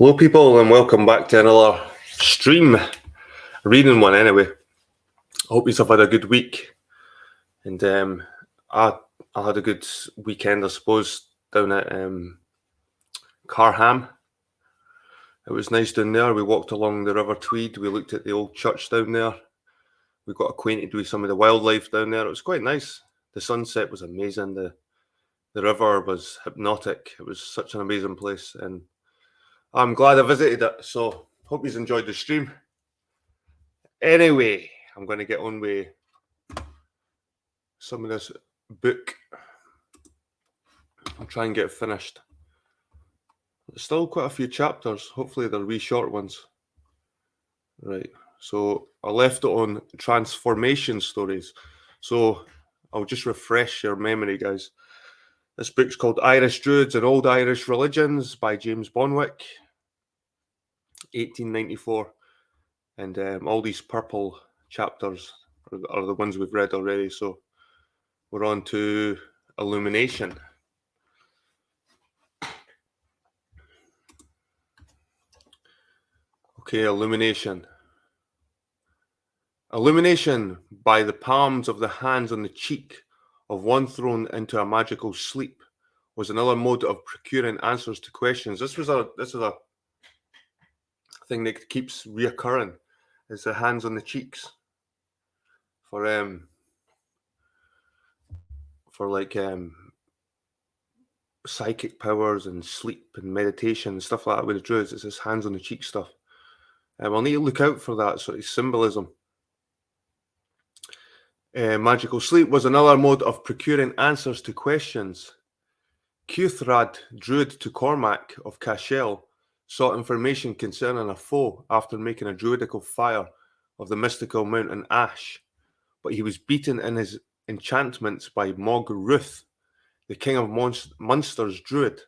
Hello, people, and welcome back to another stream, reading one anyway. I hope you've had a good week, and I had a good weekend, I suppose, down at Carham. It was nice down there. We walked along the River Tweed. We looked at the old church down there. We got acquainted with some of the wildlife down there. It was quite nice. The sunset was amazing. The river was hypnotic. It was such an amazing place, and I'm glad I visited it. So hope you've enjoyed the stream. Anyway, I'm going to get on with some of this book. I'll try and get it finished. There's still quite a few chapters. Hopefully they're wee short ones. Right, so I left it on transformation stories. So I'll just refresh your memory, guys. This book's called Irish Druids and Old Irish Religions by James Bonwick, 1894. And all these purple chapters are the ones we've read already. So we're on to Illumination. Okay, Illumination. Illumination by the palms of the hands on the cheek of one thrown into a magical sleep was another mode of procuring answers to questions. This is a thing that keeps reoccurring. Is the hands on the cheeks for psychic powers and sleep and meditation and stuff like that with the Druids. It's this hands on the cheek stuff. We'll need to look out for that sort of symbolism. Magical sleep was another mode of procuring answers to questions. Cuthred, Druid to Cormac of Cashel, sought information concerning a foe after making a druidical fire of the mystical mountain ash, but he was beaten in his enchantments by Mog Ruth, the king of Munster's Druid,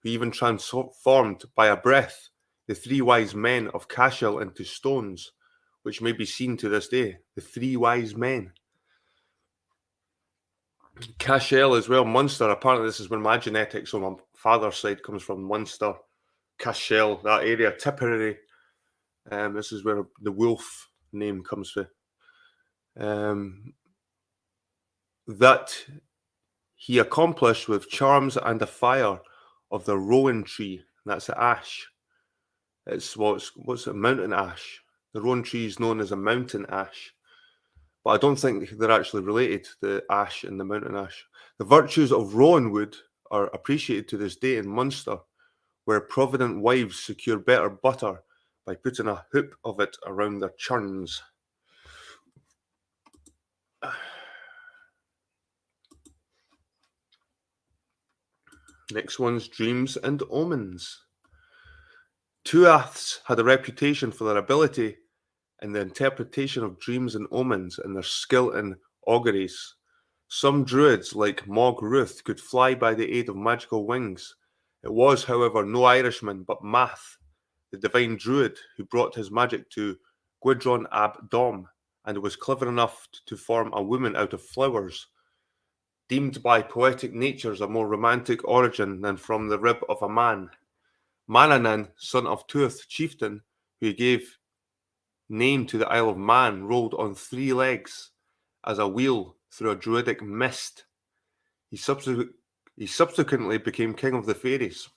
who even transformed by a breath the three wise men of Cashel into stones, which may be seen to this day. The three wise men. Cashel as well, Munster. Apparently this is where my genetics on my father's side comes from, Munster, Cashel, that area, Tipperary. This is where the wolf name comes from. That he accomplished with charms and a fire of the rowan tree. That's the ash. It's what's a mountain ash. The rowan tree is known as a mountain ash, but I don't think they're actually related, the ash and the mountain ash. The virtues of rowan wood are appreciated to this day in Munster, where provident wives secure better butter by putting a hoop of it around their churns. Next one's Dreams and Omens. Tuaths had a reputation for their ability in the interpretation of dreams and omens and their skill in auguries. Some druids, like Mog Ruth, could fly by the aid of magical wings. It was, however, no Irishman, but Math, the divine druid, who brought his magic to Gwydion ab Dom, and was clever enough to form a woman out of flowers, deemed by poetic natures a more romantic origin than from the rib of a man. Manannán, son of Tuath chieftain, who gave name to the Isle of Man, rolled on 3 legs as a wheel through a druidic mist. He subsequently became king of the fairies,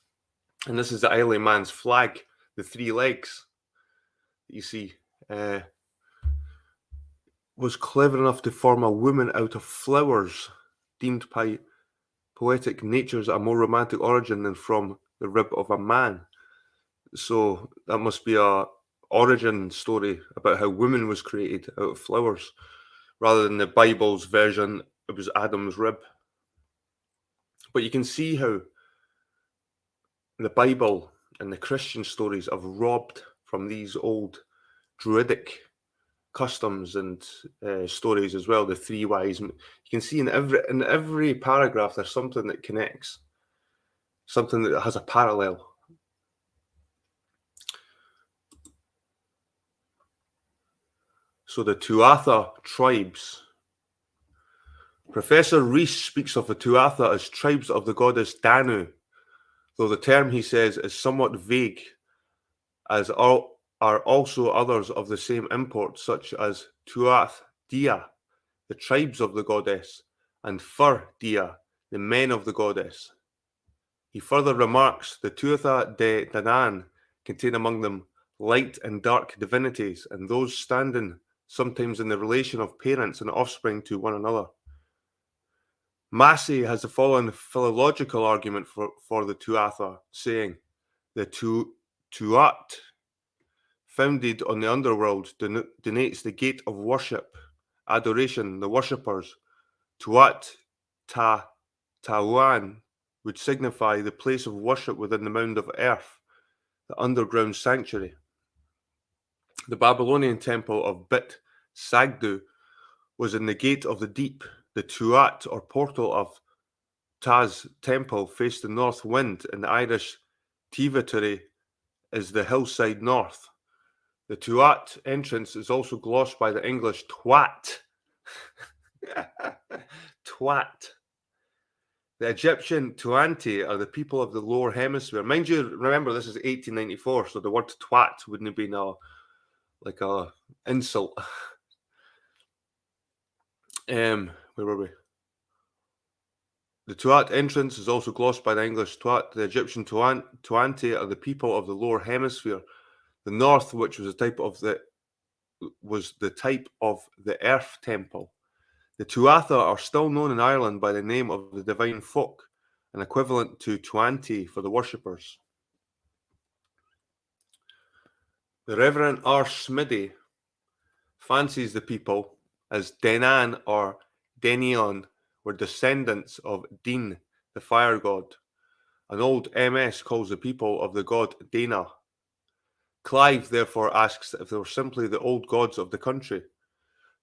and this is the Isle of Man's flag, the 3 legs that you see. Was clever enough to form a woman out of flowers, deemed by poetic natures a more romantic origin than from the rib of a man. So that must be a origin story about how woman was created out of flowers, rather than the Bible's version, it was Adam's rib. But you can see how the Bible and the Christian stories have robbed from these old druidic customs and stories as well. The 3 wise. You can see in every paragraph there's something that connects, something that has a parallel. So the Tuatha tribes. Professor Rees speaks of the Tuatha as tribes of the goddess Danu, though the term, he says, is somewhat vague, as are also others of the same import, such as Tuath Dia, the tribes of the goddess, and Fur Dia, the men of the goddess. He further remarks the Tuatha de Danann contain among them light and dark divinities, and those standing sometimes in the relation of parents and offspring to one another. Massey has the following philological argument for the Tuatha, saying, the Tuat, founded on the underworld, denotes the gate of worship, adoration, the worshippers. Tuat Ta Tauan would signify the place of worship within the mound of earth, the underground sanctuary. The Babylonian temple of Bit Sagdu was in the gate of the deep. The Tuat, or portal of Taz temple, faced the north wind, and the Irish Tivitary is the hillside north. The Tuat entrance is also glossed by the English twat. Twat. The Egyptian Tuanti are the people of the lower hemisphere. Mind you, remember this is 1894, so the word twat wouldn't have been a insult. Where were we? The Tuat entrance is also glossed by the English twat. The Egyptian Tuanti are the people of the lower hemisphere. The north, which was the type of the earth temple. The Tuatha are still known in Ireland by the name of the divine folk, an equivalent to Tuanti for the worshippers. The Reverend R. Smiddy fancies the people as Denan or Denion were descendants of Din, the fire god. An old MS calls the people of the god Dana. Clive therefore asks if they were simply the old gods of the country.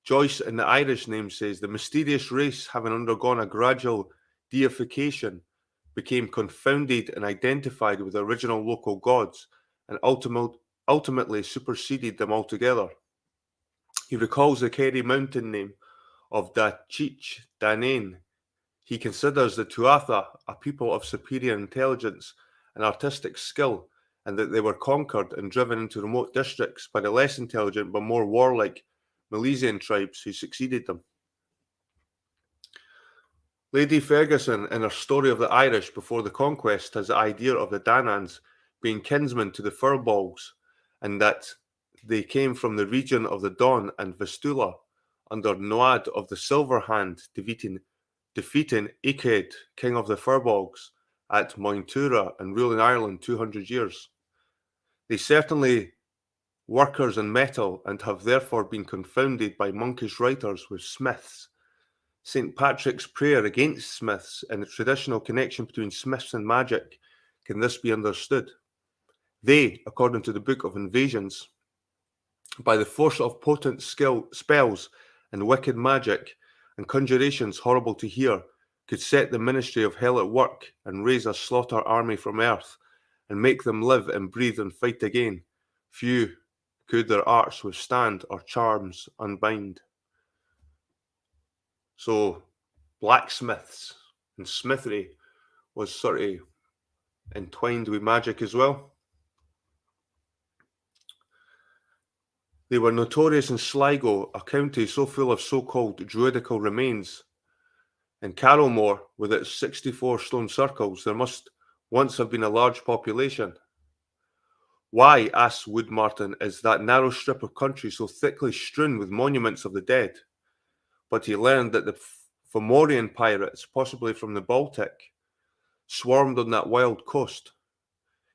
Joyce in the Irish name says the mysterious race, having undergone a gradual deification, became confounded and identified with the original local gods and ultimately superseded them altogether. He recalls the Kerry mountain name of Dachich Danen. He considers the Tuatha a people of superior intelligence and artistic skill, and that they were conquered and driven into remote districts by the less intelligent but more warlike Milesian tribes who succeeded them. Lady Ferguson, in her Story of the Irish before the Conquest, has the idea of the Danans being kinsmen to the Firbolgs, and that they came from the region of the Don and Vistula, under Noad of the Silver Hand, defeating Iked, king of the Firbolgs, at Moyntura and ruling Ireland 200 years. They certainly workers in metal and have therefore been confounded by monkish writers with smiths. St. Patrick's prayer against smiths and the traditional connection between smiths and magic can thus be understood. They, according to the Book of Invasions, by the force of potent spells and wicked magic and conjurations horrible to hear, could set the ministry of hell at work and raise a slaughter army from earth and make them live and breathe and fight again. Few could their arts withstand or charms unbind. So blacksmiths and smithery was sort of entwined with magic as well. They were notorious in Sligo, a county so full of so-called druidical remains. In Carrowmore, with its 64 stone circles, there must once have been a large population. Why, asks Wood Martin, is that narrow strip of country so thickly strewn with monuments of the dead? But he learned that the Fomorian pirates, possibly from the Baltic, swarmed on that wild coast.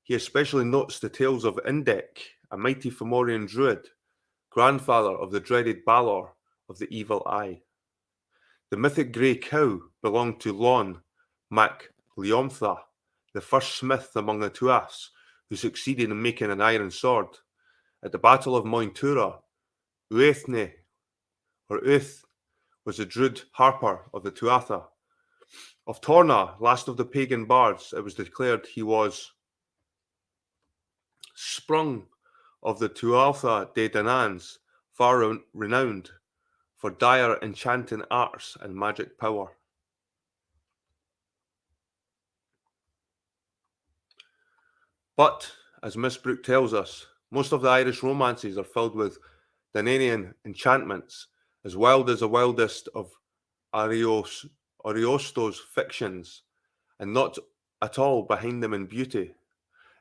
He especially notes the tales of Indec, a mighty Fomorian druid, grandfather of the dreaded Balor of the Evil Eye. The mythic grey cow belonged to Lon Mac Leomtha, the first smith among the Tuaths, who succeeded in making an iron sword. At the Battle of Moyntura, Uithne, or Uith, was the druid harper of the Tuatha. Of Torna, last of the pagan bards, it was declared he was sprung of the Tuatha de Danans, far renowned for dire enchanting arts and magic power. But, as Miss Brooke tells us, Most of the Irish romances are filled with Dananian enchantments, as wild as the wildest of Ariosto's fictions, and not at all behind them in beauty.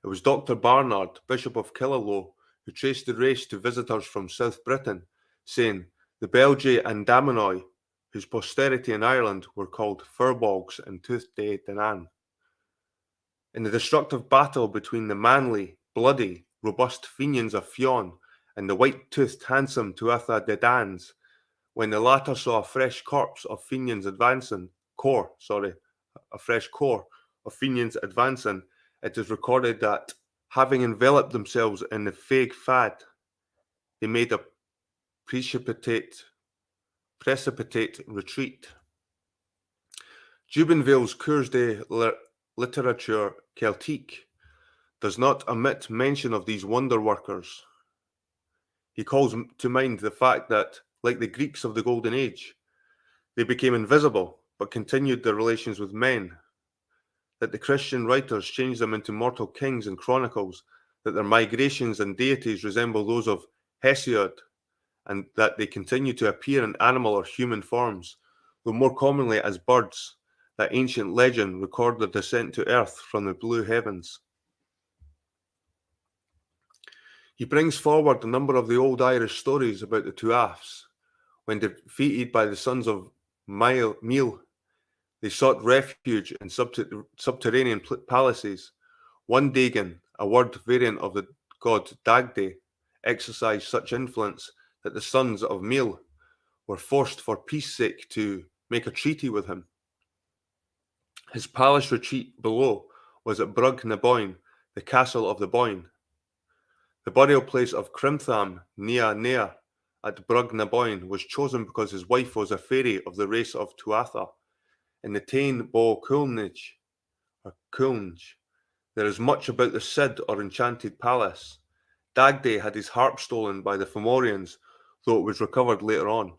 It was Dr. Barnard, Bishop of Killaloe, who traced the race to visitors from South Britain, saying, "The Belgae and Damanoi, whose posterity in Ireland were called Firbolgs and Tuatha Danann." In the destructive battle between the manly, bloody, robust Fenians of Fionn and the white-toothed, handsome Tuatha De Danns, when the latter saw a fresh corps of Fenians advancing, it is recorded that, having enveloped themselves in the vague fad, they made a precipitate retreat. Jubenville's Cours de Littérature Celtique does not omit mention of these wonder workers. He calls to mind the fact that, like the Greeks of the Golden Age, they became invisible but continued their relations with men, that the Christian writers changed them into mortal kings and chronicles, that their migrations and deities resemble those of Hesiod, and that they continue to appear in animal or human forms, though more commonly as birds, that ancient legend record their descent to earth from the blue heavens. He brings forward a number of the old Irish stories about the Tuaths. When defeated by the sons of Meal, they sought refuge in subterranean palaces. One Dagon, a word variant of the god Dagda, exercised such influence that the sons of Meal were forced for peace sake to make a treaty with him. His palace retreat below was at Brug na Boyne, the castle of the Boyne. The burial place of Crimtham Nia Nea at Brug na Boyne was chosen because his wife was a fairy of the race of Tuatha. In the Tain Bo Culnge, there is much about the Cid or enchanted palace. Dagda had his harp stolen by the Fomorians, though it was recovered later on.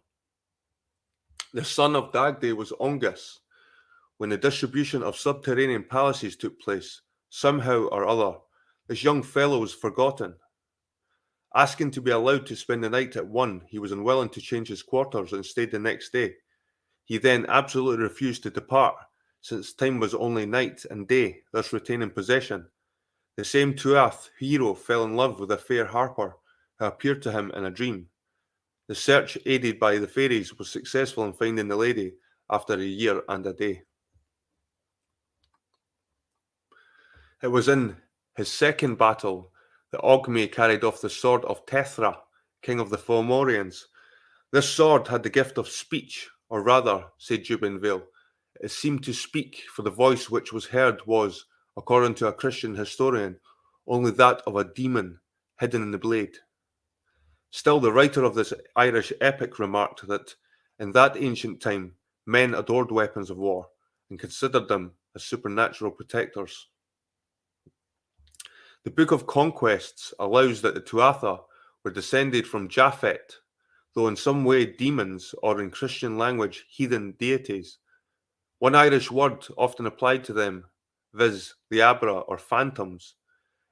The son of Dagda was Ongus. When the distribution of subterranean palaces took place, somehow or other, this young fellow was forgotten. Asking to be allowed to spend the night at one, he was unwilling to change his quarters and stayed the next day. He then absolutely refused to depart, since time was only night and day, thus retaining possession. The same Tuath hero fell in love with a fair harper who appeared to him in a dream. The search, aided by the fairies, was successful in finding the lady after a year and a day. It was in his second battle that Ogme carried off the sword of Tethra, king of the Fomorians. This sword had the gift of speech, or rather, said Jubenville, it seemed to speak, for the voice which was heard was, according to a Christian historian, only that of a demon hidden in the blade. Still, the writer of this Irish epic remarked that in that ancient time men adored weapons of war and considered them as supernatural protectors. The Book of Conquests allows that the Tuatha were descended from Japhet, though in some way demons, or in Christian language, heathen deities. One Irish word often applied to them, viz. Liabra or phantoms.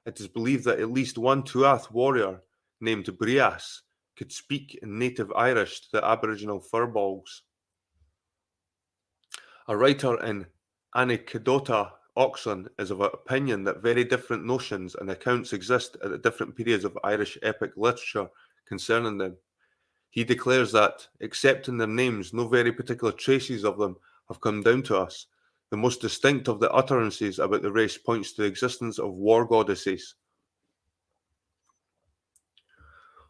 It is believed that at least one Tuath warrior named Brias could speak in native Irish to the Aboriginal Firbolgs. A writer in Anecdota Oxon is of opinion that very different notions and accounts exist at the different periods of Irish epic literature concerning them. He declares that, except in their names, no very particular traces of them have come down to us. The most distinct of the utterances about the race points to the existence of war goddesses.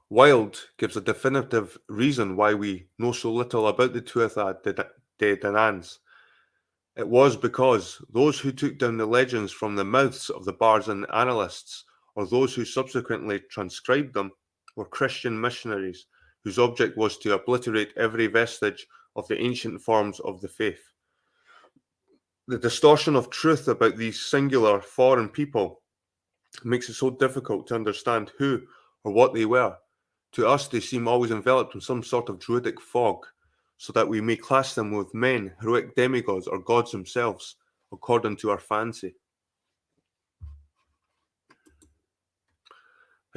Wilde gives a definitive reason why we know so little about the Tuatha De Dananns. It was because those who took down the legends from the mouths of the bards and annalists, or those who subsequently transcribed them, were Christian missionaries, whose object was to obliterate every vestige of the ancient forms of the faith. The distortion of truth about these singular foreign people makes it so difficult to understand who or what they were. To us, they seem always enveloped in some sort of druidic fog, so that we may class them with men, heroic demigods, or gods themselves, according to our fancy.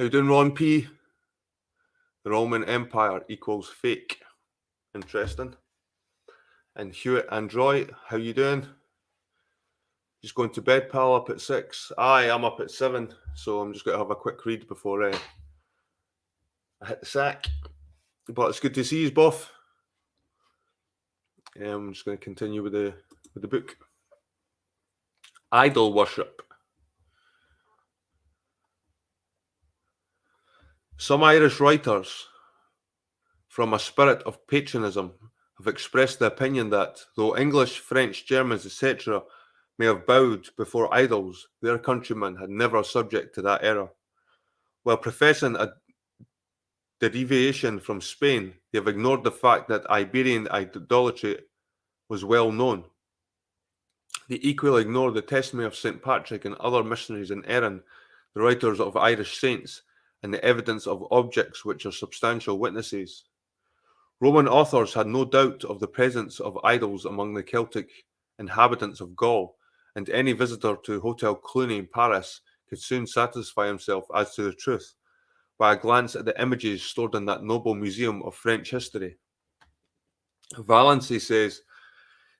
How you doing, Ron P? The Roman Empire equals fake. Interesting. And Hewitt Android, how you doing? Just going to bed, pal, up at 6. Aye, I'm up at 7, so I'm just going to have a quick read before I hit the sack. But it's good to see you both. I'm just going to continue with the book. Idol worship. Some Irish writers, from a spirit of patriotism, have expressed the opinion that, though English, French, Germans, etc., may have bowed before idols, their countrymen had never subject to that error. While professing a deviation from Spain, they have ignored the fact that Iberian idolatry was well known. They equally ignore the testimony of St. Patrick and other missionaries in Erin, the writers of Irish saints, and the evidence of objects which are substantial witnesses. Roman authors had no doubt of the presence of idols among the Celtic inhabitants of Gaul, and any visitor to Hotel Cluny in Paris could soon satisfy himself as to the truth by a glance at the images stored in that noble museum of French history. Valency says,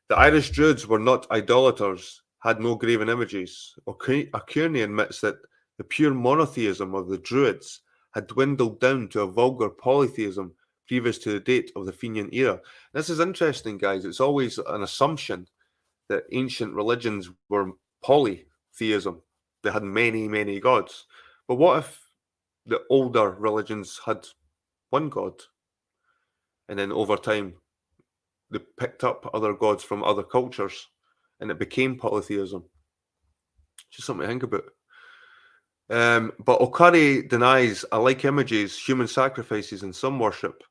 the Irish Druids were not idolaters, had no graven images. Kearney admits that the pure monotheism of the Druids had dwindled down to a vulgar polytheism previous to the date of the Fenian era. This is interesting, guys. It's always an assumption that ancient religions were polytheism. They had many, many gods. But what if the older religions had one god? And then over time, they picked up other gods from other cultures and it became polytheism. Just something to think about. But O'Curry denies alike images, human sacrifices, and some worship.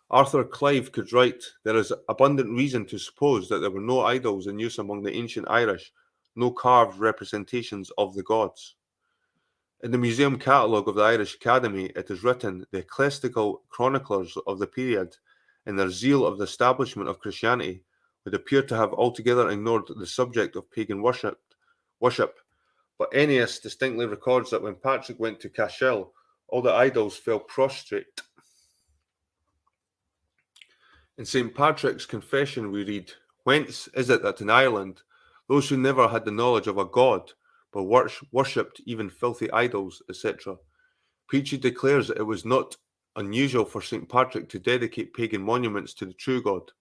Arthur Clive could write, there is abundant reason to suppose that there were no idols in use among the ancient Irish, no carved representations of the gods. In the museum catalogue of the Irish Academy, it is written, the ecclesiastical chroniclers of the period, in their zeal of the establishment of Christianity, would appear to have altogether ignored the subject of pagan worship. But Ennius distinctly records that when Patrick went to Cashel, all the idols fell prostrate. In St. Patrick's Confession we read, whence is it that in Ireland, those who never had the knowledge of a god, but worshipped even filthy idols, etc. Peachy declares that it was not unusual for St. Patrick to dedicate pagan monuments to the true God.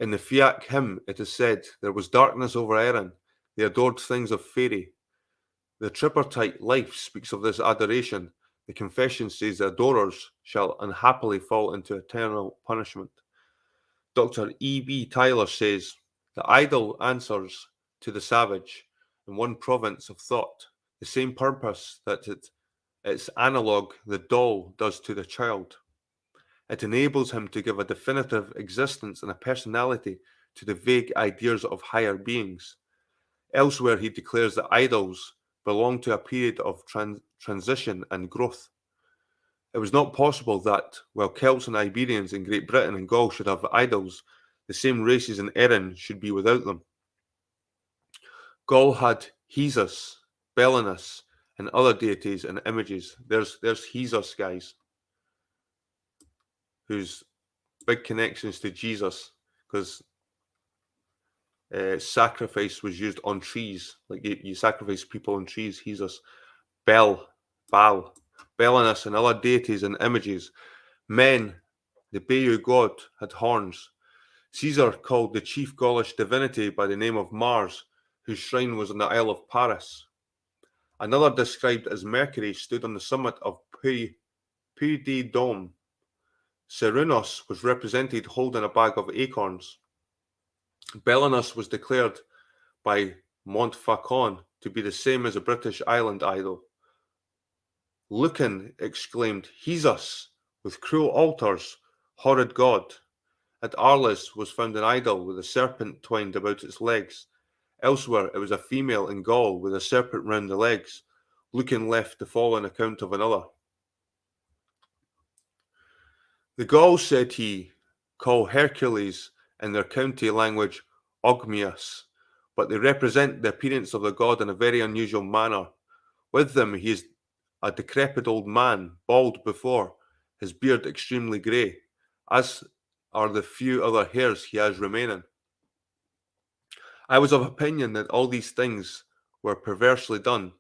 In the Fiach hymn it is said, there was darkness over Erin, they adored things of fairy. The tripartite life speaks of this adoration. The confession says the adorers shall unhappily fall into eternal punishment. Dr. E.B. Tyler says, the idol answers to the savage in one province of thought, the same purpose that its analogue, the doll, does to the child. It enables him to give a definitive existence and a personality to the vague ideas of higher beings. Elsewhere, he declares that idols belong to a period of transition and growth. It was not possible that, while Celts and Iberians in Great Britain and Gaul should have idols, the same races in Erin should be without them. Gaul had Hesus, Belinus, and other deities and images. There's Hesus, guys, who's big connections to Jesus, because sacrifice was used on trees. Like you sacrifice people on trees. Hesus, Baal, Belinus, and other deities and images. Men, the Bayeux god, had horns. Caesar called the chief Gaulish divinity by the name of Mars, whose shrine was on the Isle of Paris. Another, described as Mercury, stood on the summit of Puy de Dôme. Cernunnos was represented holding a bag of acorns. Belinus was declared by Montfaucon to be the same as a British island idol. Lucan exclaimed, Hesus, with cruel altars, horrid god. At Arles was found an idol with a serpent twined about its legs. Elsewhere, it was a female in Gaul with a serpent round the legs. Lucan left the following account of another. The Gauls, said he, call Hercules in their county language Ogmius, but they represent the appearance of the god in a very unusual manner. With them, he is a decrepit old man, bald before, his beard extremely grey, as are the few other hairs he has remaining. I was of opinion that all these things were perversely done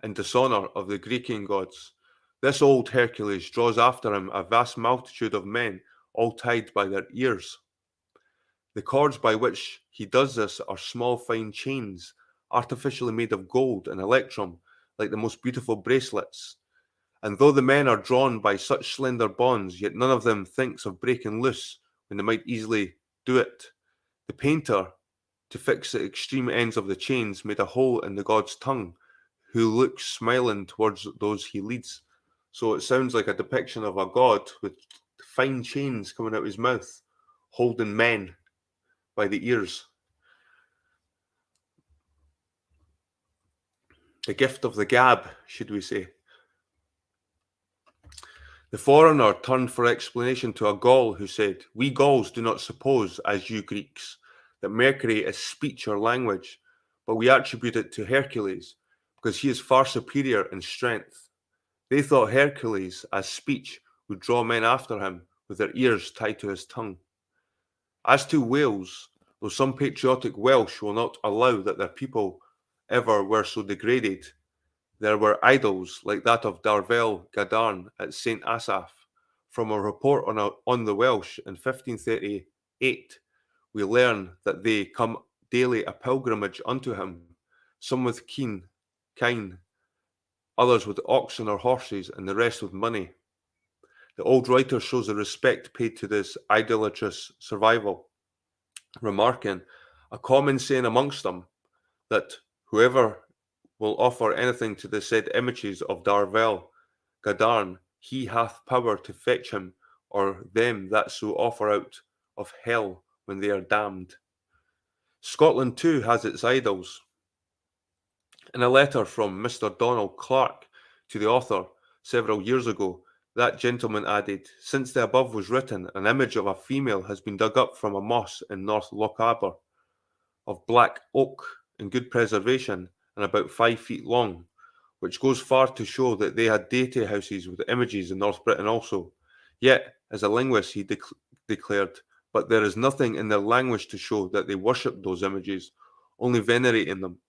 in dishonour of the Grecian gods. This old Hercules draws after him a vast multitude of men, all tied by their ears. The cords by which he does this are small fine chains, artificially made of gold and electrum, like the most beautiful bracelets. And though the men are drawn by such slender bonds, yet none of them thinks of breaking loose when they might easily do it. The painter, to fix the extreme ends of the chains, made a hole in the god's tongue, who looks smiling towards those he leads. So it sounds like a depiction of a god with fine chains coming out of his mouth, holding men by the ears. The gift of the gab, should we say. The foreigner turned for explanation to a Gaul who said, "We Gauls do not suppose, as you Greeks, that Mercury is speech or language, but we attribute it to Hercules, because he is far superior in strength." They thought Hercules, as speech, would draw men after him with their ears tied to his tongue. As to Wales, though some patriotic Welsh will not allow that their people ever were so degraded, there were idols like that of Darvel Gadarn at St. Asaph. From a report on the Welsh in 1538, we learn that they come daily a pilgrimage unto him, some with kine, others with oxen or horses, and the rest with money. The old writer shows the respect paid to this idolatrous survival, remarking a common saying amongst them, that whoever will offer anything to the said images of Darvel Gadarn, he hath power to fetch him or them that so offer out of hell when they are damned. Scotland too has its idols. In a letter from Mr. Donald Clark to the author several years ago, that gentleman added, "Since the above was written, an image of a female has been dug up from a moss in North Lochaber, of black oak in good preservation and about 5 feet long, which goes far to show that they had deity houses with images in North Britain also. Yet, as a linguist, he declared, but there is nothing in their language to show that they worshipped those images, only venerating them.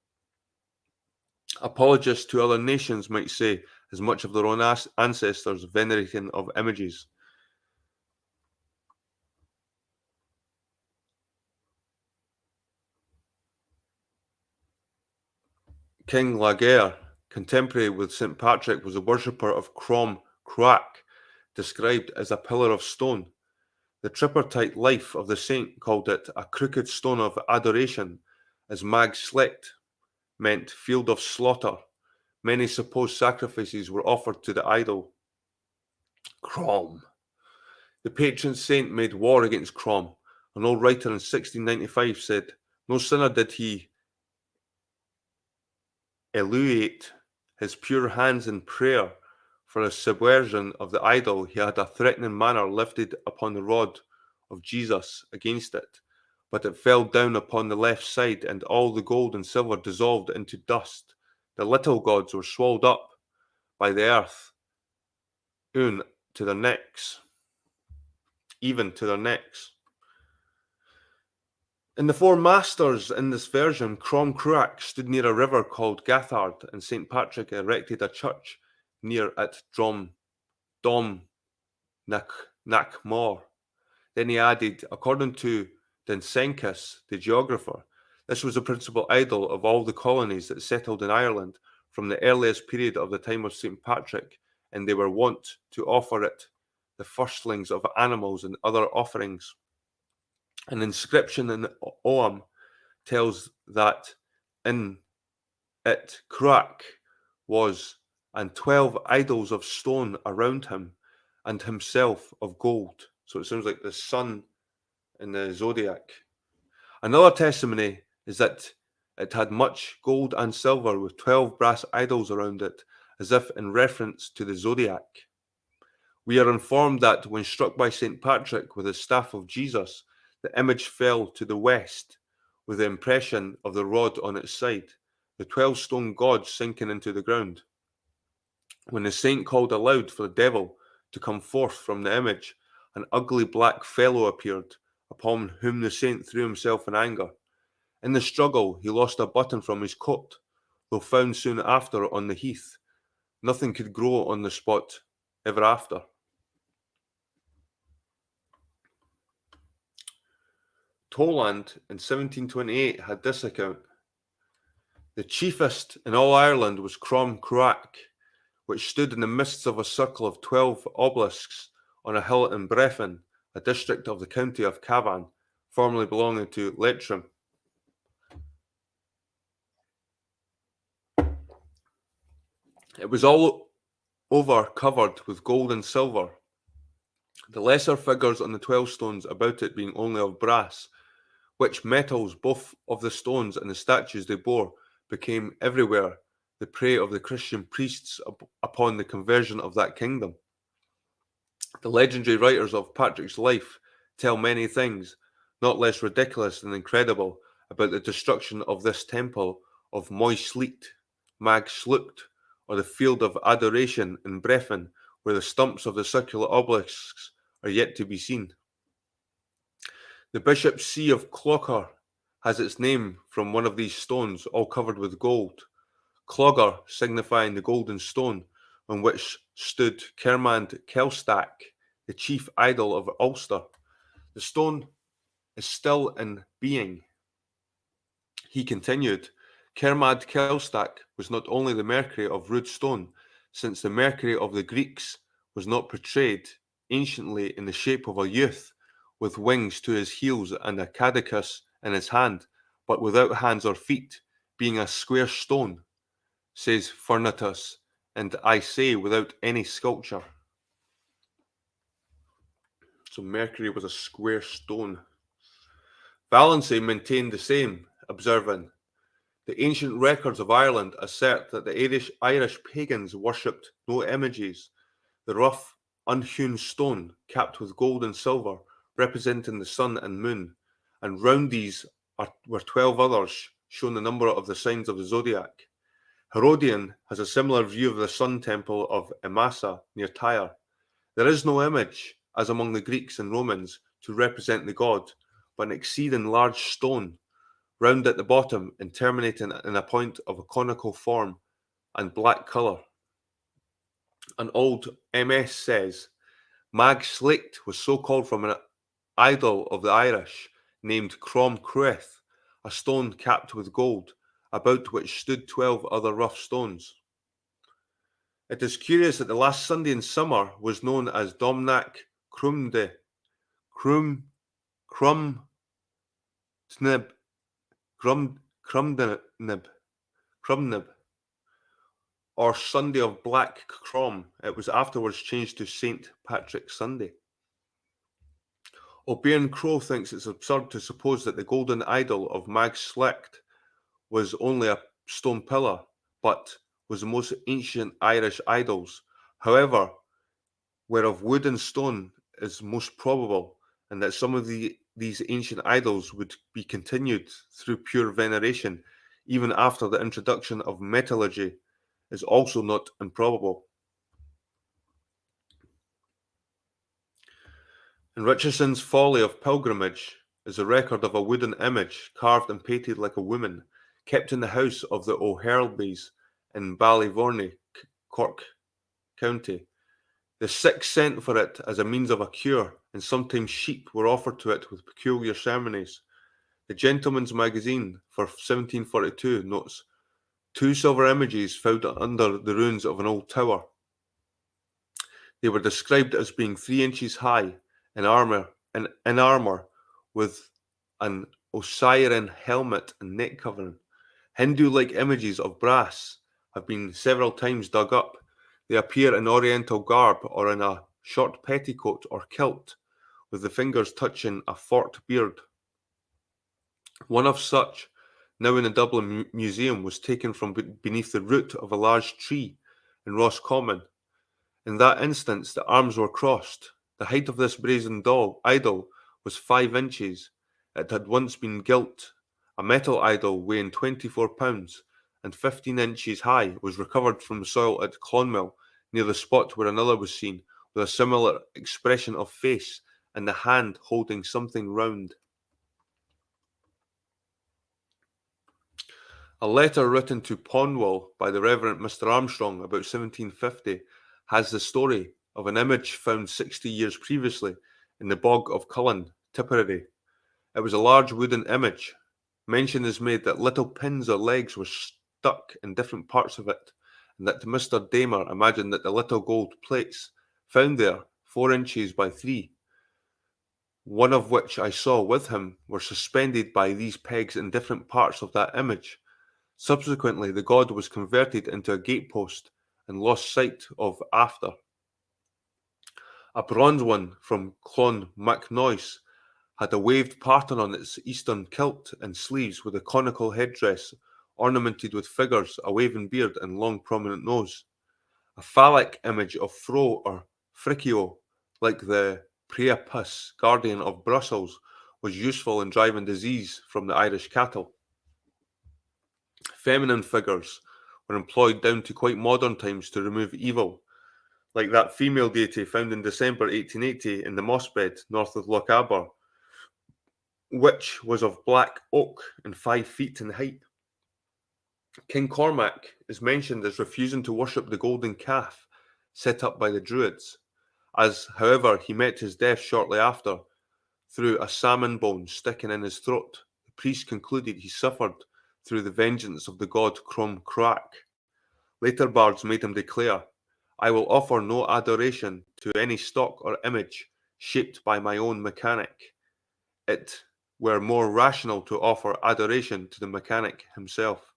Apologists to other nations might say as much of their own ancestors venerating of images." King Laegaire, contemporary with St. Patrick, was a worshipper of Crom Cruach, described as a pillar of stone. The tripartite life of the saint called it a crooked stone of adoration, as Mag Slecht meant field of slaughter. Many supposed sacrifices were offered to the idol. Crom. The patron saint made war against Crom. An old writer in 1695 said, "No sooner did he elevate his pure hands in prayer for a subversion of the idol, he had a threatening manner lifted upon the rod of Jesus against it, but it fell down upon the left side, and all the gold and silver dissolved into dust. The little gods were swallowed up by the earth, even to their necks. In the four masters in this version, Crom Cruach stood near a river called Gathard, and St. Patrick erected a church near at Dom Knacmore. Then he added, according to Densenkis, the geographer, this was the principal idol of all the colonies that settled in Ireland from the earliest period of the time of St. Patrick, and they were wont to offer it the firstlings of animals and other offerings. An inscription in Oam tells that in it Cruach was, and 12 idols of stone around him, and himself of gold. So it sounds like the sun in the zodiac. Another testimony is that it had much gold and silver with 12 brass idols around it, as if in reference to the zodiac. We are informed that when struck by St. Patrick with the staff of Jesus, the image fell to the west with the impression of the rod on its side, the 12 stone gods sinking into the ground. When the saint called aloud for the devil to come forth from the image, an ugly black fellow appeared, upon whom the saint threw himself in anger. In the struggle, he lost a button from his coat, though found soon after on the heath. Nothing could grow on the spot ever after. Toland in 1728 had this account. The chiefest in all Ireland was Crom Cruach, which stood in the midst of a circle of 12 obelisks on a hill in Breffin, a district of the county of Cavan, formerly belonging to Leitrim. It was all over covered with gold and silver, the lesser figures on the 12 stones about it being only of brass, which metals both of the stones and the statues they bore became everywhere the prey of the Christian priests upon the conversion of that kingdom. The legendary writers of Patrick's life tell many things, not less ridiculous than incredible, about the destruction of this temple of Moysleet, Mag Slucht, or the field of adoration in Breffin, where the stumps of the circular obelisks are yet to be seen. The Bishop's See of Clogher has its name from one of these stones, all covered with gold. Clogher signifying the golden stone, on which stood Kermand Kelstack, the chief idol of Ulster. The stone is still in being. He continued, Kermad Kelstack was not only the Mercury of rude stone, since the Mercury of the Greeks was not portrayed anciently in the shape of a youth, with wings to his heels and a caduceus in his hand, but without hands or feet, being a square stone, says Furnatus, and I say without any sculpture. So Mercury was a square stone. Valency maintained the same, observing, the ancient records of Ireland assert that the Irish pagans worshipped no images, the rough, unhewn stone capped with gold and silver, representing the sun and moon, and round these were 12 others, showing the number of the signs of the zodiac. Herodian has a similar view of the sun temple of Emasa near Tyre. There is no image, as among the Greeks and Romans, to represent the god, but an exceeding large stone, round at the bottom and terminating in a point of a conical form and black colour. An old MS says, Mag Slucht was so called from an idol of the Irish, named Crom Cruach, a stone capped with gold, about which stood 12 other rough stones. It is curious that the last Sunday in summer was known as Domnac Crumde, Crumnib, Crumnib, or Sunday of Black Crom. It was afterwards changed to St. Patrick's Sunday. O'Byrne Crow thinks it's absurd to suppose that the golden idol of Mag Slucht was only a stone pillar, but was the most ancient Irish idols. However, where of wood and stone is most probable, and that some of these ancient idols would be continued through pure veneration, even after the introduction of metallurgy, is also not improbable. In Richardson's Folly of Pilgrimage is a record of a wooden image carved and painted like a woman, kept in the house of the O'Herlbys in Ballyvorney, Cork County. The sick sent for it as a means of a cure, and sometimes sheep were offered to it with peculiar ceremonies. The Gentleman's Magazine for 1742 notes 2 silver images found under the ruins of an old tower. They were described as being 3 inches high, in armour, with an Osiris helmet and neck covering. Hindu-like images of brass have been several times dug up. They appear in Oriental garb or in a short petticoat or kilt, with the fingers touching a forked beard. One of such, now in the Dublin Museum, was taken from beneath the root of a large tree in Roscommon. In that instance, the arms were crossed. The height of this brazen idol was 5 inches. It had once been gilt. A metal idol weighing 24 pounds and 15 inches high was recovered from the soil at Clonmel near the spot where another was seen, with a similar expression of face and the hand holding something round. A letter written to Pondwell by the Reverend Mr. Armstrong about 1750 has the story of an image found 60 years previously in the bog of Cullen, Tipperary. It was a large wooden image. Mention is made that little pins or legs were stuck in different parts of it, and that Mr. Damer imagined that the little gold plates found there, 4 inches by 3, one of which I saw with him, were suspended by these pegs in different parts of that image. Subsequently, the god was converted into a gatepost and lost sight of after. A bronze one from Clon Macnoise had a waved pattern on its eastern kilt and sleeves with a conical headdress ornamented with figures, a waving beard, and long prominent nose. A phallic image of Fro or Friccio, like the Priapus, guardian of Brussels, was useful in driving disease from the Irish cattle. Feminine figures were employed down to quite modern times to remove evil, like that female deity found in December 1880 in the mossbed north of Lochaber, which was of black oak and 5 feet in height. King Cormac is mentioned as refusing to worship the golden calf set up by the Druids, as, however, he met his death shortly after through a salmon bone sticking in his throat. The priest concluded he suffered through the vengeance of the god Crom Crack. Later bards made him declare, "I will offer no adoration to any stock or image shaped by my own mechanic. It were more rational to offer adoration to the mechanic himself."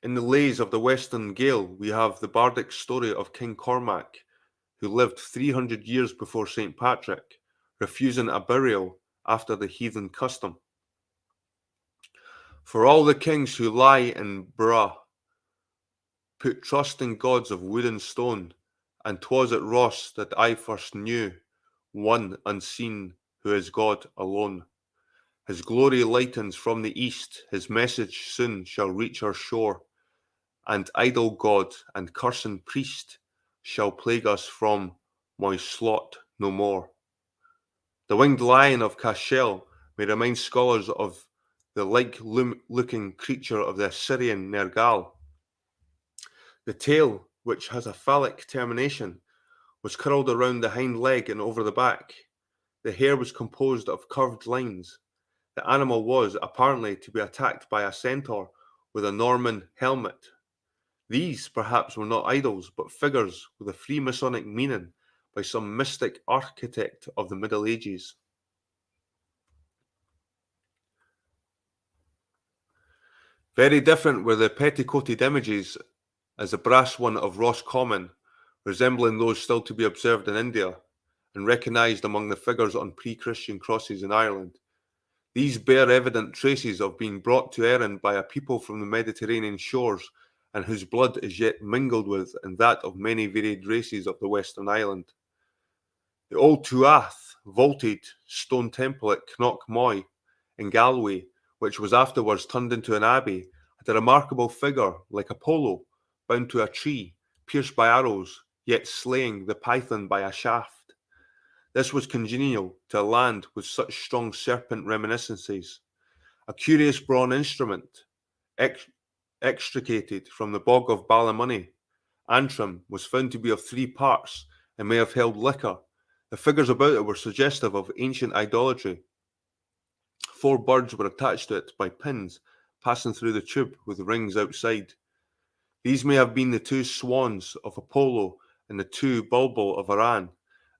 In the lays of the Western Gael, we have the bardic story of King Cormac, who lived 300 years before St. Patrick, refusing a burial after the heathen custom. For all the kings who lie in Bra put trust in gods of wood and stone, and 'twas at Ross that I first knew one unseen who is God alone. His glory lightens from the east, his message soon shall reach our shore, and idol god and cursing priest shall plague us from my slot no more. The winged lion of Cashel may remind scholars of the like-looking creature of the Assyrian Nergal. The tail, which has a phallic termination, was curled around the hind leg and over the back. The hair was composed of curved lines. The animal was apparently to be attacked by a centaur with a Norman helmet. These perhaps were not idols, but figures with a Freemasonic meaning by some mystic architect of the Middle Ages. Very different were the petticoated images as the brass one of Roscommon, resembling those still to be observed in India and recognised among the figures on pre-Christian crosses in Ireland. These bear evident traces of being brought to Erin by a people from the Mediterranean shores and whose blood is yet mingled with and that of many varied races of the Western Island. The old Tuath vaulted stone temple at Knockmoy in Galway, which was afterwards turned into an abbey, had a remarkable figure like Apollo, bound to a tree, pierced by arrows, yet slaying the python by a shaft. This was congenial to a land with such strong serpent reminiscences. A curious bronze instrument, extricated from the bog of Ballymoney, Antrim, was found to be of 3 parts and may have held liquor. The figures about it were suggestive of ancient idolatry. 4 birds were attached to it by pins passing through the tube with rings outside. These may have been the 2 swans of Apollo and the 2 bulbul of Aran,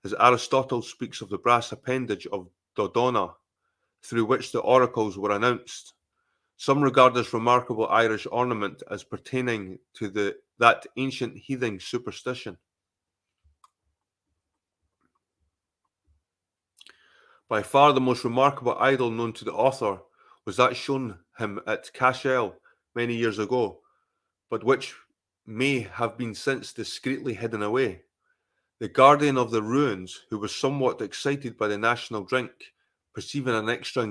as Aristotle speaks of the brass appendage of Dodona, through which the oracles were announced. Some regard this remarkable Irish ornament as pertaining to that ancient heathen superstition. By far the most remarkable idol known to the author was that shown him at Cashel many years ago, but which may have been since discreetly hidden away. The guardian of the ruins, who was somewhat excited by the national drink, perceiving an extra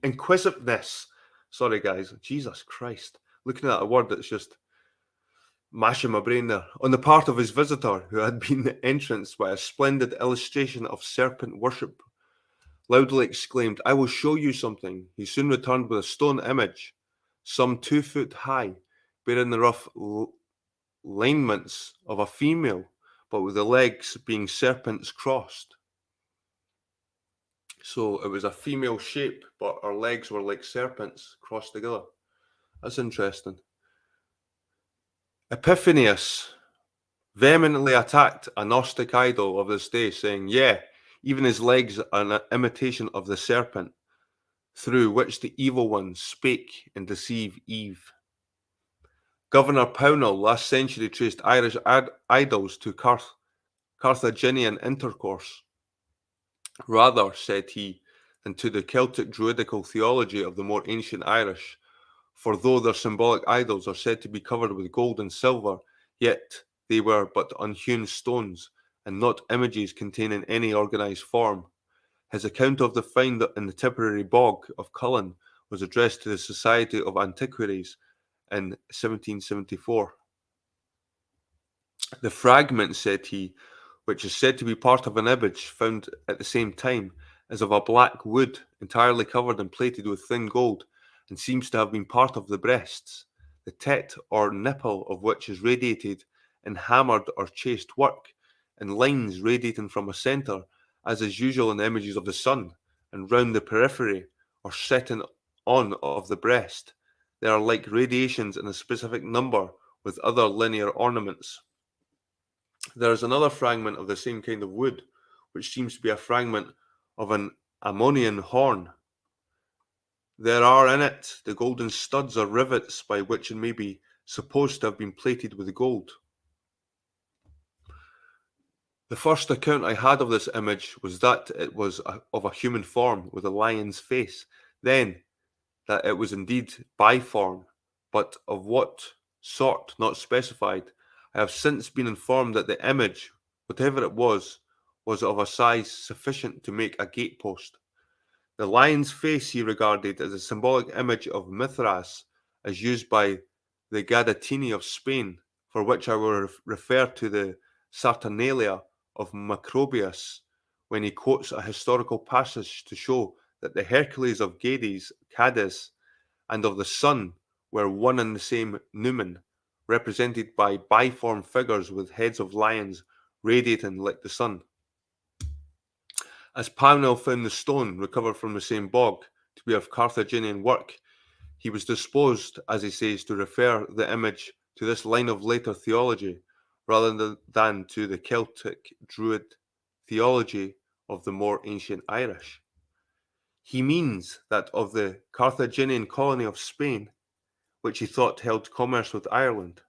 inquisitiveness Sorry, guys. Jesus Christ. Looking at a word that's just mashing my brain there. On the part of his visitor, who had been entranced by a splendid illustration of serpent worship, loudly exclaimed, "I will show you something." He soon returned with a stone image, some 2 foot high, bearing the rough lineaments of a female, but with the legs being serpents crossed. So it was a female shape, but her legs were like serpents crossed together. That's interesting. Epiphanius vehemently attacked a Gnostic idol of this day, saying, "Yeah, even his legs are an imitation of the serpent, through which the evil one spake and deceived Eve." Governor Pownall last century traced Irish idols to Carthaginian intercourse, rather, said he, than to the Celtic druidical theology of the more ancient Irish. For though their symbolic idols are said to be covered with gold and silver, yet they were but unhewn stones, and not images containing any organised form. His account of the find in the Tipperary bog of Cullen was addressed to the Society of Antiquaries in 1774. The fragment, said he, which is said to be part of an image found at the same time, is of a black wood entirely covered and plated with thin gold, and seems to have been part of the breasts, the tet or nipple of which is radiated in hammered or chased work, and lines radiating from a centre, as is usual in the images of the sun, and round the periphery or setting on of the breast. They are like radiations in a specific number with other linear ornaments. There is another fragment of the same kind of wood, which seems to be a fragment of an ammonian horn. There are in it the golden studs or rivets by which it may be supposed to have been plated with gold. The first account I had of this image was that it was of a human form with a lion's face, then that it was indeed biform, but of what sort not specified. I have since been informed that the image, whatever it was of a size sufficient to make a gatepost. The lion's face he regarded as a symbolic image of Mithras, as used by the Gadatini of Spain, for which I will refer to the Saturnalia of Macrobius, when he quotes a historical passage to show that the Hercules of Cadiz and of the sun were one and the same numen, represented by biform figures with heads of lions radiating like the sun. As Pownall found the stone recovered from the same bog to be of Carthaginian work, he was disposed, as he says, to refer the image to this line of later theology rather than to the Celtic Druid theology of the more ancient Irish. He means that of the Carthaginian colony of Spain, which he thought held commerce with Ireland.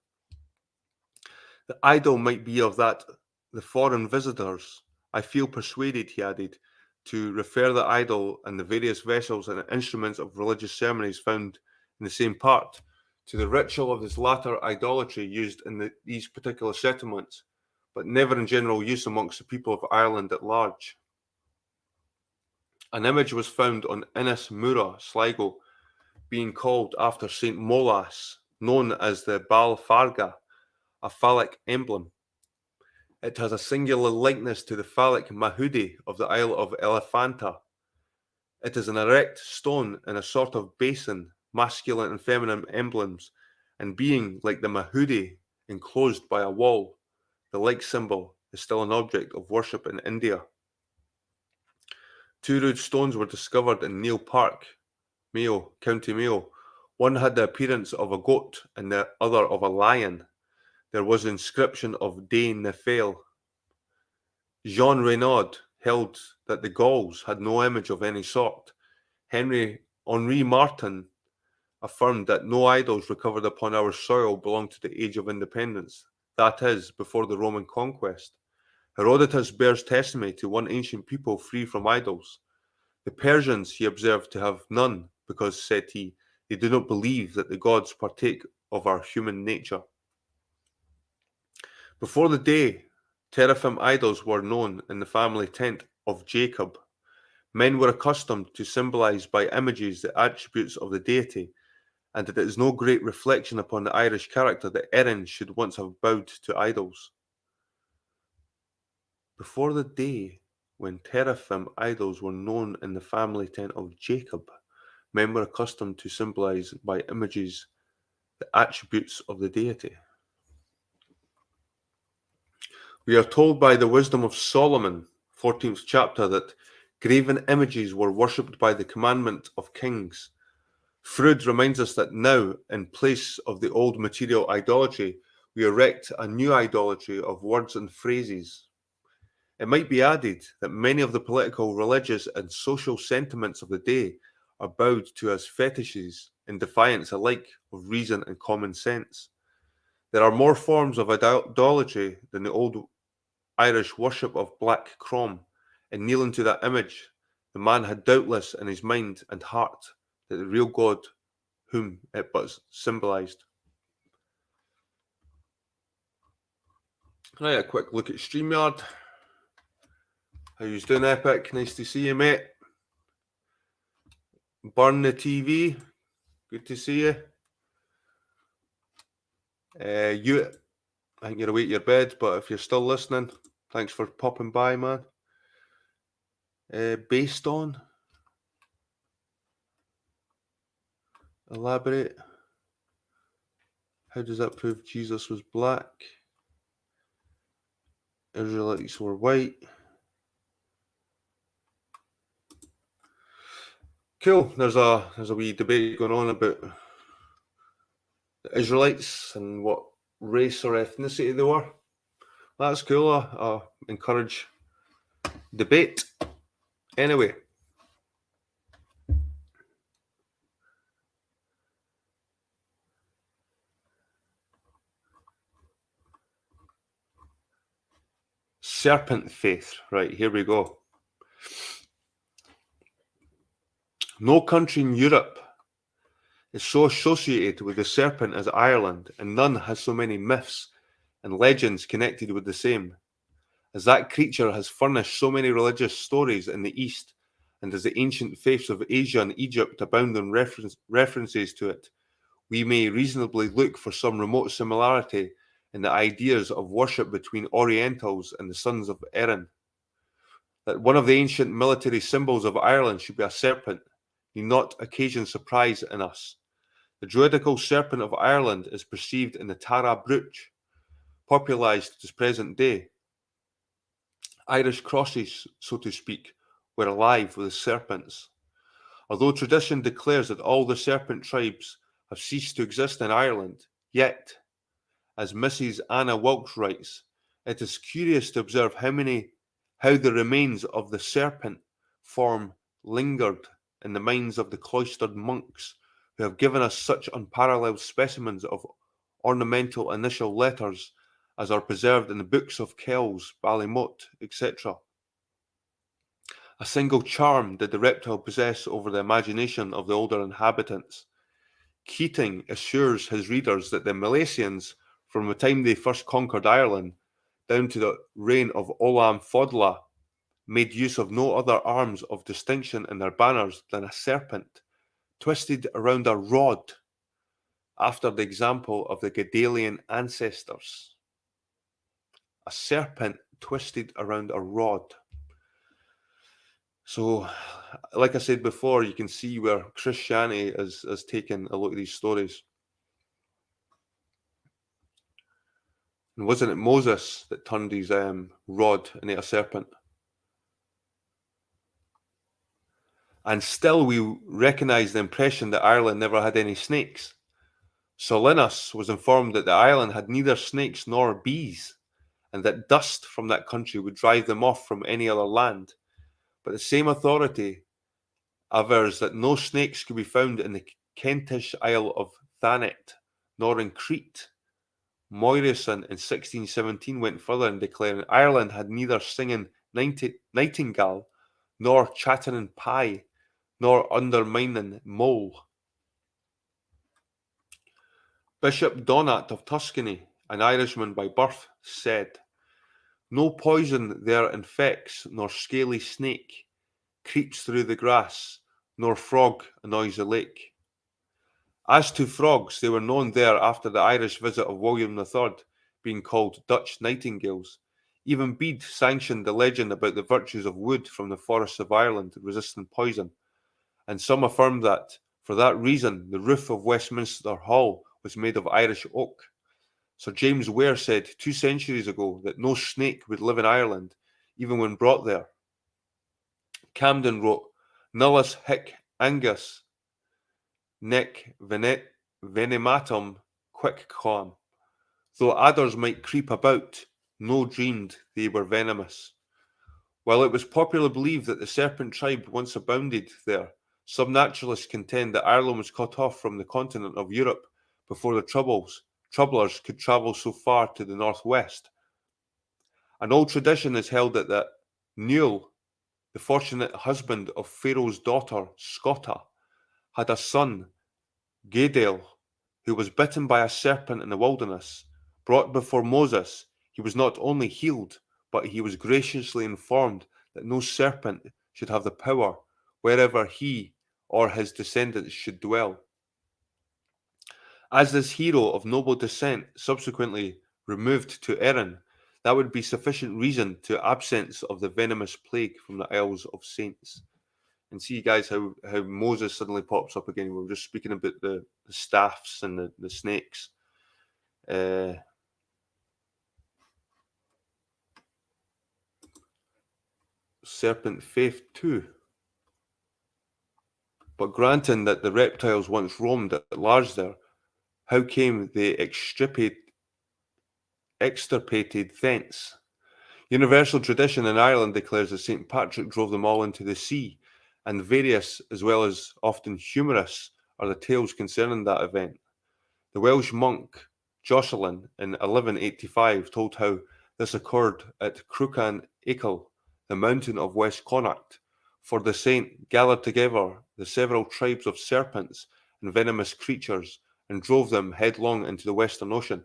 The idol might be of the foreign visitors. I feel persuaded, he added, to refer the idol and the various vessels and instruments of religious ceremonies found in the same part to the ritual of this latter idolatry used in these particular settlements, but never in general use amongst the people of Ireland at large. An image was found on Innis Mura, Sligo, being called after St. Molas, known as the Bal Farga, a phallic emblem. It has a singular likeness to the phallic Mahudi of the Isle of Elephanta. It is an erect stone in a sort of basin, masculine and feminine emblems, and being, like the Mahudi, enclosed by a wall. The like symbol is still an object of worship in India. 2 rude stones were discovered in Neil Park, Mayo, County Mayo. One had the appearance of a goat and the other of a lion. There was an inscription of De Nefel. Jean Reynaud held that the Gauls had no image of any sort. Henri Martin affirmed that no idols recovered upon our soil belonged to the Age of Independence, that is, before the Roman conquest. Herodotus bears testimony to one ancient people free from idols. The Persians he observed to have none, because, said he, they do not believe that the gods partake of our human nature. Before the day, teraphim idols were known in the family tent of Jacob. Men were accustomed to symbolize by images the attributes of the deity, and it is no great reflection upon the Irish character that Erin should once have bowed to idols. Before the day when teraphim idols were known in the family tent of Jacob, men were accustomed to symbolize by images the attributes of the deity. We are told by the wisdom of Solomon, 14th chapter, that graven images were worshipped by the commandment of kings. Froude reminds us that now, in place of the old material idolatry, we erect a new idolatry of words and phrases. It might be added that many of the political, religious, and social sentiments of the day are bowed to as fetishes in defiance alike of reason and common sense. There are more forms of idolatry than the old Irish worship of black crom, and kneeling to that image, the man had doubtless in his mind and heart that the real God whom it but symbolised. Right, a quick look at StreamYard. How you doing, Epic? Nice to see you, mate. Burn the TV. Good to see you. I think you're away at your bed, but if you're still listening, thanks for popping by, man. Based on? Elaborate. How does that prove Jesus was black? Israelites were white. Cool. There's a wee debate going on about the Israelites and what race or ethnicity they were. That's cool. I encourage debate. Anyway. Serpent faith. Right, here we go. No country in Europe is so associated with the serpent as Ireland, and none has so many myths and legends connected with the same, as that creature has furnished so many religious stories in the East, and as the ancient faiths of Asia and Egypt abound in references to it, we may reasonably look for some remote similarity in the ideas of worship between Orientals and the sons of Erin. That one of the ancient military symbols of Ireland should be a serpent need not occasion surprise in us. The Druidical serpent of Ireland is perceived in the Tara Brooch, popularised to present day. Irish crosses, so to speak, were alive with the serpents. Although tradition declares that all the serpent tribes have ceased to exist in Ireland, yet, as Mrs. Anna Wilkes writes, it is curious to observe how the remains of the serpent form lingered in the minds of the cloistered monks who have given us such unparalleled specimens of ornamental initial letters as are preserved in the books of Kells, Ballymote, etc. A single charm did the reptile possess over the imagination of the older inhabitants. Keating assures his readers that the Milesians, from the time they first conquered Ireland, down to the reign of Ollam Fodla, made use of no other arms of distinction in their banners than a serpent, twisted around a rod, after the example of the Gedalian ancestors. A serpent twisted around a rod. So, like I said before, you can see where Christianity has taken a look at these stories. And wasn't it Moses that turned his rod into a serpent? And still we recognise the impression that Ireland never had any snakes. Solinus was informed that the island had neither snakes nor bees, and that dust from that country would drive them off from any other land. But the same authority avers that no snakes could be found in the Kentish Isle of Thanet, nor in Crete. Moirison in 1617 went further in declaring Ireland had neither singing nightingale, nor chattering pie, nor undermining mole. Bishop Donat of Tuscany, an Irishman by birth, said, "No poison there infects, nor scaly snake, creeps through the grass, nor frog annoys the lake. As to frogs, they were known there after the Irish visit of William III, being called Dutch nightingales. Even Bede sanctioned the legend about the virtues of wood from the forests of Ireland resisting poison, and some affirmed that, for that reason, the roof of Westminster Hall was made of Irish oak. Sir James Ware said 2 centuries ago that no snake would live in Ireland, even when brought there. Camden wrote, Nullus hic angus nec venematum quicquam. Though adders might creep about, no dreamed they were venomous. While it was popularly believed that the serpent tribe once abounded there, some naturalists contend that Ireland was cut off from the continent of Europe before the troublers could travel so far to the northwest. An old tradition is held that Niall, the fortunate husband of Pharaoh's daughter Scotta, had a son, Gaedel, who was bitten by a serpent in the wilderness. Brought before Moses, he was not only healed, but he was graciously informed that no serpent should have the power wherever he or his descendants should dwell. As this hero of noble descent subsequently removed to Erin, that would be sufficient reason to absence of the venomous plague from the Isles of Saints. And see, guys, how Moses suddenly pops up again. We were just speaking about the staffs and the snakes. Serpent faith too. But granting that the reptiles once roamed at large there, how came they extirpated thence? Universal tradition in Ireland declares that St. Patrick drove them all into the sea, and various, as well as often humorous, are the tales concerning that event. The Welsh monk Jocelyn in 1185 told how this occurred at Cruachan Achill, the mountain of West Connacht, for the saint gathered together the several tribes of serpents and venomous creatures and drove them headlong into the Western Ocean.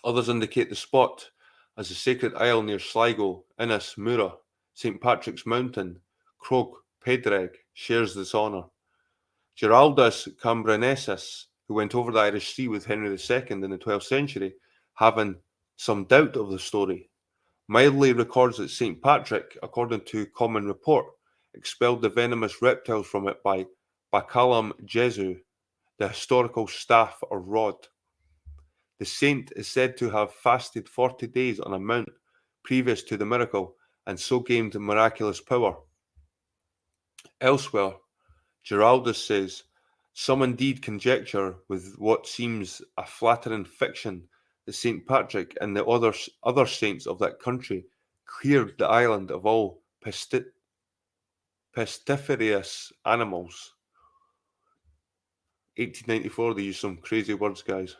Others indicate the spot as the sacred isle near Sligo, Innis, Mura, St. Patrick's Mountain, Croagh Pedreg shares this honour. Giraldus Cambrensis, who went over the Irish Sea with Henry II in the 12th century, having some doubt of the story, mildly records that St. Patrick, according to common report, expelled the venomous reptiles from it by Bacallam Jesu, the historical staff or rod. The saint is said to have fasted 40 days on a mount previous to the miracle, and so gained miraculous power. Elsewhere, Giraldus says, some indeed conjecture with what seems a flattering fiction that St. Patrick and the other saints of that country cleared the island of all pestiferous animals. 1894, they used some crazy words, guys.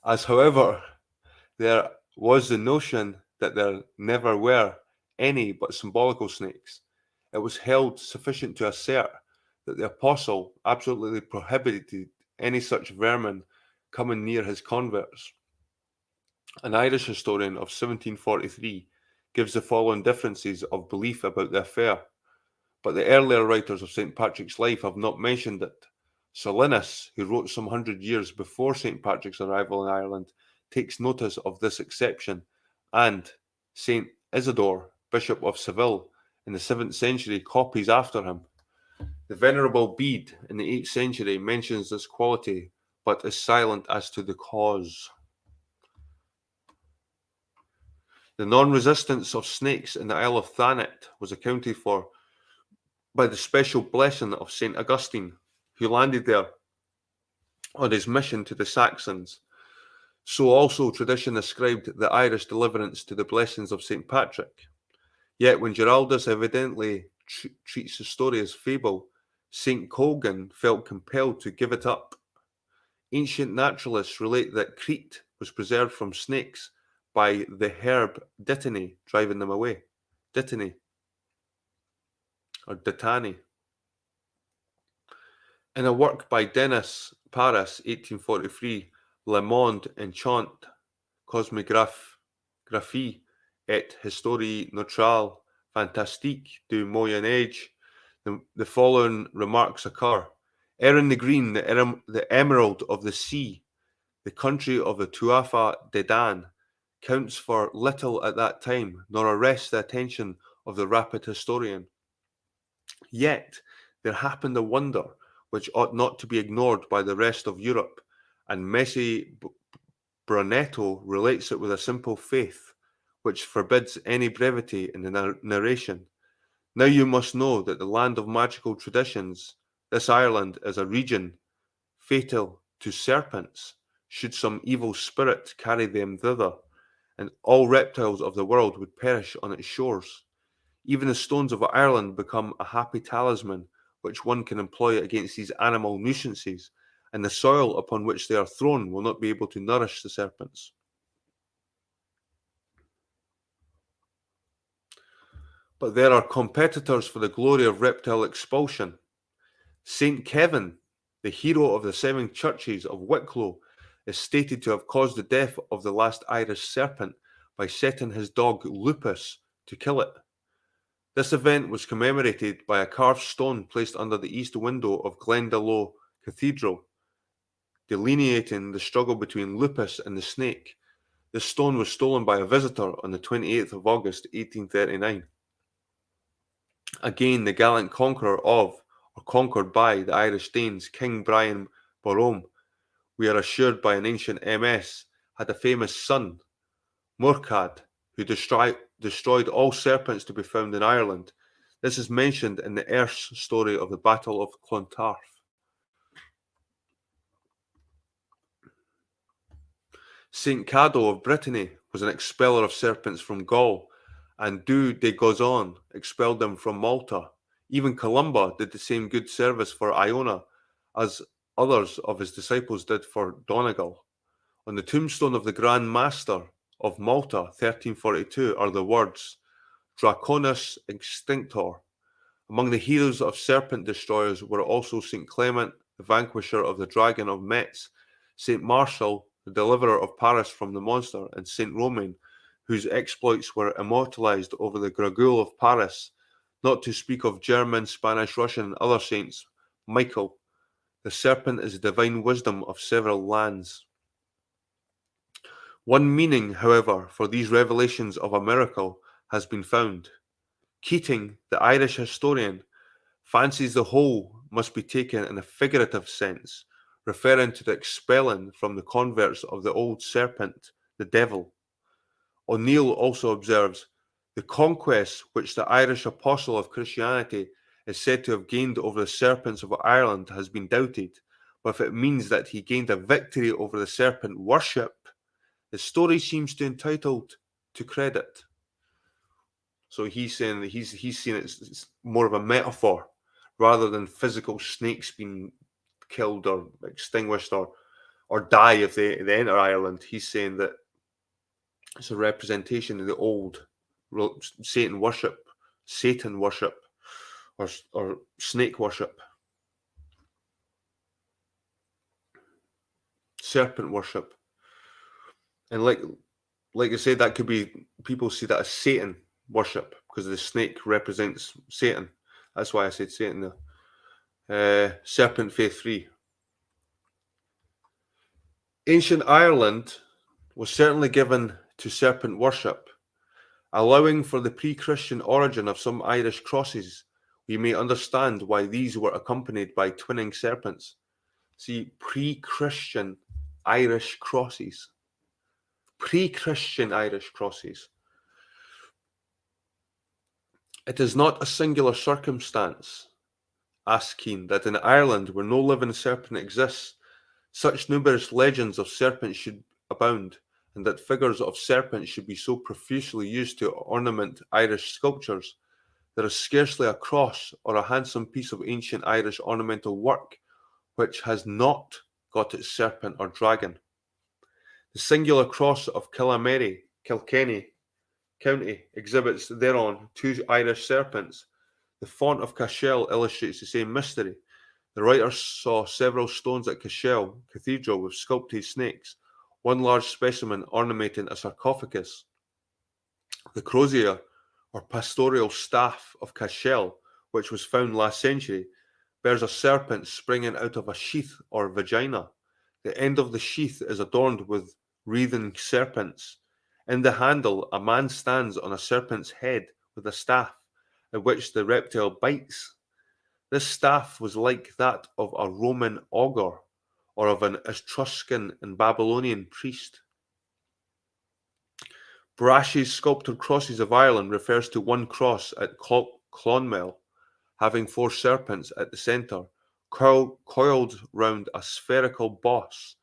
As however, there was the notion that there never were any but symbolical snakes. It was held sufficient to assert that the apostle absolutely prohibited any such vermin coming near his converts. An Irish historian of 1743 gives the following differences of belief about the affair, but the earlier writers of St. Patrick's life have not mentioned it. Solinus, who wrote some 100 years before St. Patrick's arrival in Ireland, takes notice of this exception, and St. Isidore, Bishop of Seville, in the 7th century, copies after him. The Venerable Bede in the 8th century mentions this quality, but is silent as to the cause. The non-resistance of snakes in the Isle of Thanet was accounted for by the special blessing of St. Augustine, who landed there on his mission to the Saxons. So also tradition ascribed the Irish deliverance to the blessings of St. Patrick. Yet when Giraldus evidently treats the story as fable, St. Colgan felt compelled to give it up. Ancient naturalists relate that Crete was preserved from snakes by the herb dittany driving them away. Dittany or Dittany. In a work by Denis Paris, 1843, Le Monde Enchant, Cosmographie et Histoire Naturelle, Fantastique du Moyen Age, the following remarks occur. Erin the Green, the emerald of the sea, the country of the Tuatha De Dan, counts for little at that time, nor arrests the attention of the rapid historian. Yet there happened a wonder which ought not to be ignored by the rest of Europe, and Messi Brunetto relates it with a simple faith, which forbids any brevity in the narration. Now you must know that the land of magical traditions, this Ireland, is a region fatal to serpents, should some evil spirit carry them thither, and all reptiles of the world would perish on its shores. Even the stones of Ireland become a happy talisman which one can employ against these animal nuisances, and the soil upon which they are thrown will not be able to nourish the serpents. But there are competitors for the glory of reptile expulsion. Saint Kevin, the hero of the 7 churches of Wicklow, is stated to have caused the death of the last Irish serpent by setting his dog Lupus to kill it. This event was commemorated by a carved stone placed under the east window of Glendalough Cathedral, delineating the struggle between Lupus and the snake. This stone was stolen by a visitor on the 28th of August 1839. Again, the gallant conqueror of, or conquered by, the Irish Danes, King Brian Borome, we are assured by an ancient MS, had a famous son, Murchad, who destroyed all serpents to be found in Ireland. This is mentioned in the Erse story of the Battle of Clontarf. Saint Caddo of Brittany was an expeller of serpents from Gaul, and Du de Gozon expelled them from Malta. Even Columba did the same good service for Iona as others of his disciples did for Donegal. On the tombstone of the Grand Master of Malta, 1342, are the words Draconis Extinctor. Among the heroes of serpent destroyers were also St. Clement, the vanquisher of the dragon of Metz, St. Martial, the deliverer of Paris from the monster, and St. Romain, whose exploits were immortalized over the Gragule of Paris, not to speak of German, Spanish, Russian, and other saints. Michael, the serpent is the divine wisdom of several lands. One meaning, however, for these revelations of a miracle has been found. Keating, the Irish historian, fancies the whole must be taken in a figurative sense, referring to the expelling from the converts of the old serpent, the devil. O'Neill also observes, the conquest which the Irish apostle of Christianity is said to have gained over the serpents of Ireland has been doubted, but if it means that he gained a victory over the serpent worship, the story seems to entitled to credit. So he's saying that he's seen it's more of a metaphor rather than physical snakes being killed or extinguished or die if they enter Ireland. He's saying that it's a representation of the old Satan worship, or snake worship, serpent worship, and like I said, that could be people see that as Satan worship because the snake represents Satan. That's why I said Satan there. Serpent Faith 3. Ancient Ireland was certainly given to serpent worship. Allowing for the pre-Christian origin of some Irish crosses, we may understand why these were accompanied by twinning serpents. See, pre-Christian Irish crosses. Pre-Christian Irish crosses. It is not a singular circumstance, asks Keane, that in Ireland, where no living serpent exists, such numerous legends of serpents should abound, and that figures of serpents should be so profusely used to ornament Irish sculptures. There is scarcely a cross or a handsome piece of ancient Irish ornamental work which has not got its serpent or dragon. The singular cross of Kilkenny County exhibits thereon 2 Irish serpents. The font of Cashel illustrates the same mystery. The writer saw several stones at Cashel Cathedral with sculpted snakes, one large specimen ornamenting a sarcophagus. The crozier or pastoral staff of Cashel, which was found last century, bears a serpent springing out of a sheath or vagina. The end of the sheath is adorned with wreathen serpents. In the handle, a man stands on a serpent's head with a staff, at which the reptile bites. This staff was like that of a Roman augur or of an Etruscan and Babylonian priest. Brashe's sculptured crosses of Ireland refers to one cross at Clonmel, having 4 serpents at the centre, coiled round a spherical boss.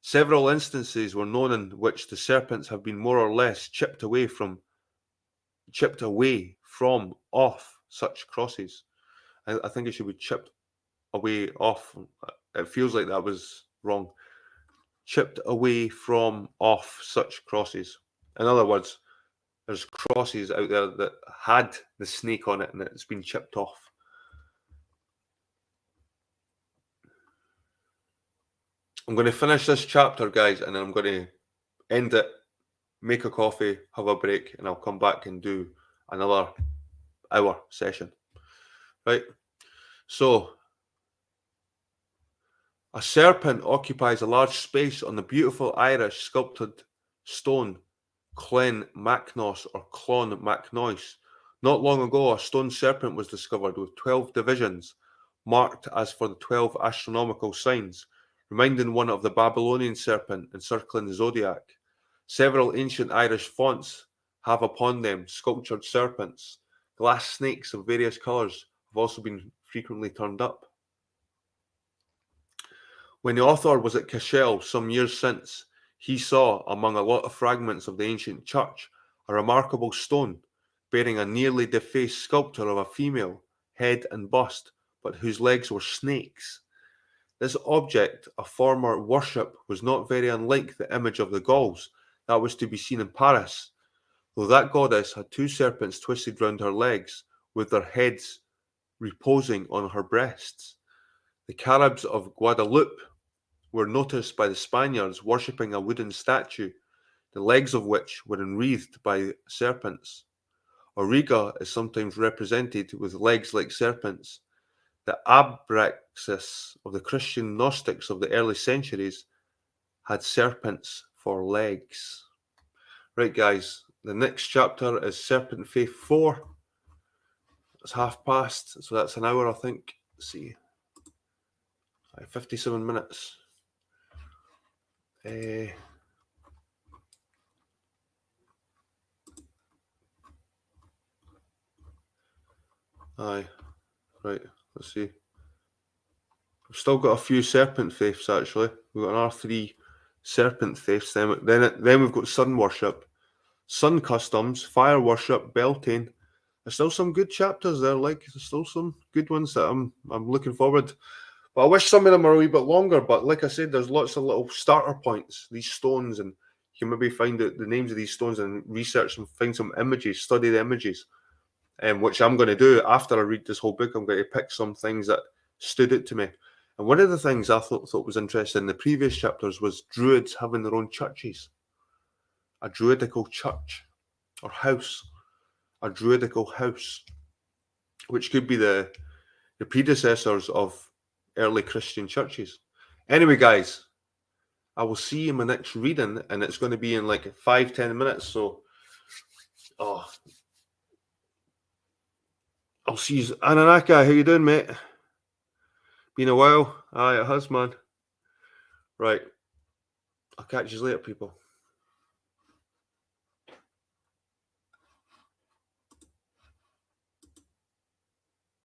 Several instances were known in which the serpents have been more or less chipped away from off such crosses. I think it should be chipped away off. It feels like that was wrong. Chipped away from off such crosses. In other words, there's crosses out there that had the snake on it and it's been chipped off. I'm going to finish this chapter, guys, and then I'm going to end it, make a coffee, have a break, and I'll come back and do another hour session. Right? So, a serpent occupies a large space on the beautiful Irish sculpted stone Clen Macnos or Clon Macnois. Not long ago, a stone serpent was discovered with 12 divisions, marked as for the 12 astronomical signs, reminding one of the Babylonian serpent encircling the zodiac. Several ancient Irish fonts have upon them sculptured serpents. Glass snakes of various colours have also been frequently turned up. When the author was at Cashel some years since, he saw, among a lot of fragments of the ancient church, a remarkable stone bearing a nearly defaced sculpture of a female, head and bust, but whose legs were snakes. This object of former worship was not very unlike the image of the Gauls that was to be seen in Paris, though that goddess had 2 serpents twisted round her legs, with their heads reposing on her breasts. The Caribs of Guadeloupe were noticed by the Spaniards worshipping a wooden statue, the legs of which were enwreathed by serpents. Auriga is sometimes represented with legs like serpents. The abraxas of the Christian Gnostics of the early centuries had serpents for legs. Right, guys, the next chapter is Serpent Faith 4. It's past, so that's an hour, I think. Let's see. 57 minutes. Right, let's see. We've still got a few serpent faiths, actually. We've got an R3 serpent faiths. Then we've got sun worship, sun customs, fire worship, Beltane. There's still some good chapters there. There's still some good ones that I'm looking forward. But I wish some of them are a wee bit longer. But like I said, there's lots of little starter points. These stones, and you can maybe find out the names of these stones and research and find some images, study the images. Which I'm going to do after I read this whole book. I'm going to pick some things that stood out to me. And one of the things I thought was interesting in the previous chapters was Druids having their own churches. A Druidical church or house. A Druidical house. Which could be the predecessors of early Christian churches. Anyway, guys, I will see you in my next reading, and it's going to be in like 5-10 minutes. So, I'll see you. Ananaka, how you doing, mate? Been a while. Aye, it has, man. Right. I'll catch you later, people.